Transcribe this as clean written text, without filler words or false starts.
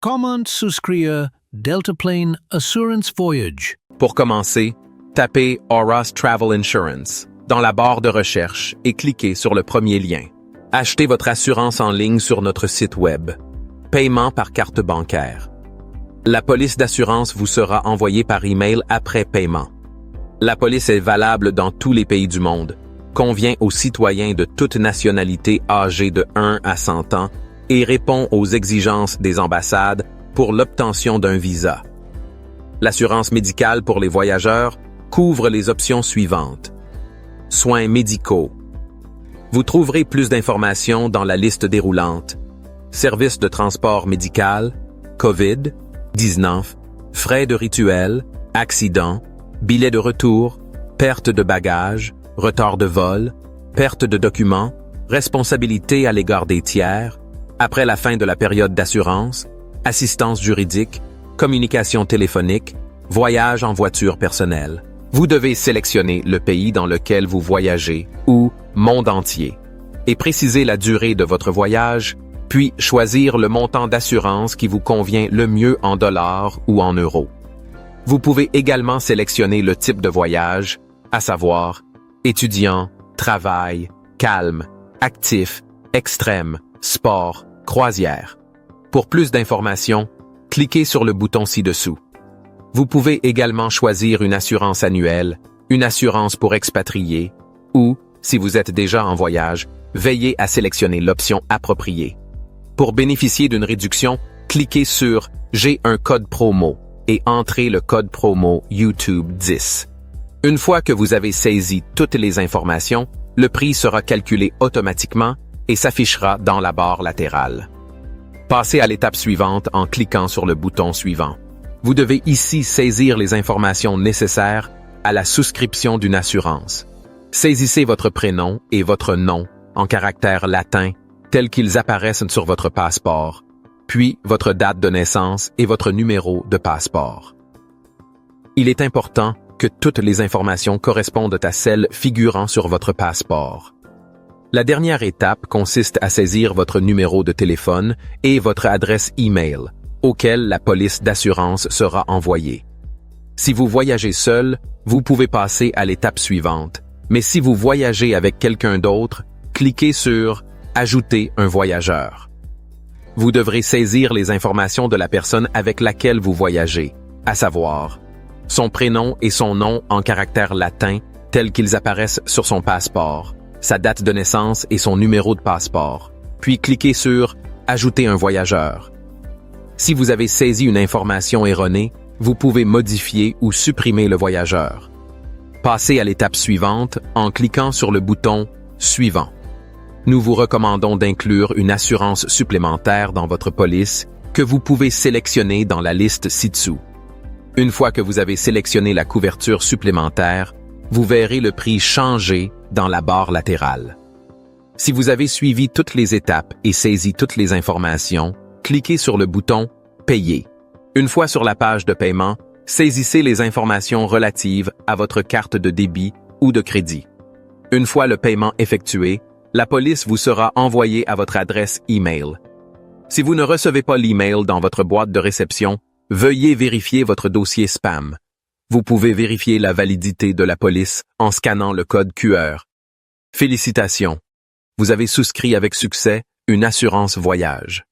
Comment souscrire Deltaplane Assurance Voyage? Pour commencer, tapez Auras Travel Insurance dans la barre de recherche et cliquez sur le premier lien. Achetez votre assurance en ligne sur notre site web. Paiement par carte bancaire. La police d'assurance vous sera envoyée par email après paiement. La police est valable dans tous les pays du monde, convient aux citoyens de toute nationalité âgés de 1 à 100 ans et répond aux exigences des ambassades pour l'obtention d'un visa. L'assurance médicale pour les voyageurs couvre les options suivantes. Soins médicaux. Vous trouverez plus d'informations dans la liste déroulante. Services de transport médical, COVID-19, frais de rituel, accidents, billets de retour, perte de bagages, retard de vol, perte de documents, responsabilité à l'égard des tiers, après la fin de la période d'assurance, assistance juridique, communication téléphonique, voyage en voiture personnelle. Vous devez sélectionner le pays dans lequel vous voyagez ou monde entier et préciser la durée de votre voyage, puis choisir le montant d'assurance qui vous convient le mieux en dollars ou en euros. Vous pouvez également sélectionner le type de voyage, à savoir étudiant, travail, calme, actif, extrême, sport, croisière. Pour plus d'informations, cliquez sur le bouton ci-dessous. Vous pouvez également choisir une assurance annuelle, une assurance pour expatriés ou, si vous êtes déjà en voyage, veillez à sélectionner l'option appropriée. Pour bénéficier d'une réduction, cliquez sur « J'ai un code promo » et entrez le code promo YouTube 10. Une fois que vous avez saisi toutes les informations, le prix sera calculé automatiquement et s'affichera dans la barre latérale. Passez à l'étape suivante en cliquant sur le bouton suivant. Vous devez ici saisir les informations nécessaires à la souscription d'une assurance. Saisissez votre prénom et votre nom en caractères latins tels qu'ils apparaissent sur votre passeport, puis votre date de naissance et votre numéro de passeport. Il est important que toutes les informations correspondent à celles figurant sur votre passeport. La dernière étape consiste à saisir votre numéro de téléphone et votre adresse e-mail, auquel la police d'assurance sera envoyée. Si vous voyagez seul, vous pouvez passer à l'étape suivante, mais si vous voyagez avec quelqu'un d'autre, cliquez sur « Ajouter un voyageur ». Vous devrez saisir les informations de la personne avec laquelle vous voyagez, à savoir son prénom et son nom en caractères latins tels qu'ils apparaissent sur son passeport, sa date de naissance et son numéro de passeport, puis cliquez sur « Ajouter un voyageur ». Si vous avez saisi une information erronée, vous pouvez modifier ou supprimer le voyageur. Passez à l'étape suivante en cliquant sur le bouton « Suivant ». Nous vous recommandons d'inclure une assurance supplémentaire dans votre police que vous pouvez sélectionner dans la liste ci-dessous. Une fois que vous avez sélectionné la couverture supplémentaire, vous verrez le prix changer dans la barre latérale. Si vous avez suivi toutes les étapes et saisi toutes les informations, cliquez sur le bouton « Payer ». Une fois sur la page de paiement, saisissez les informations relatives à votre carte de débit ou de crédit. Une fois le paiement effectué, la police vous sera envoyée à votre adresse e-mail. Si vous ne recevez pas l'e-mail dans votre boîte de réception, veuillez vérifier votre dossier spam. Vous pouvez vérifier la validité de la police en scannant le code QR. Félicitations! Vous avez souscrit avec succès une assurance voyage.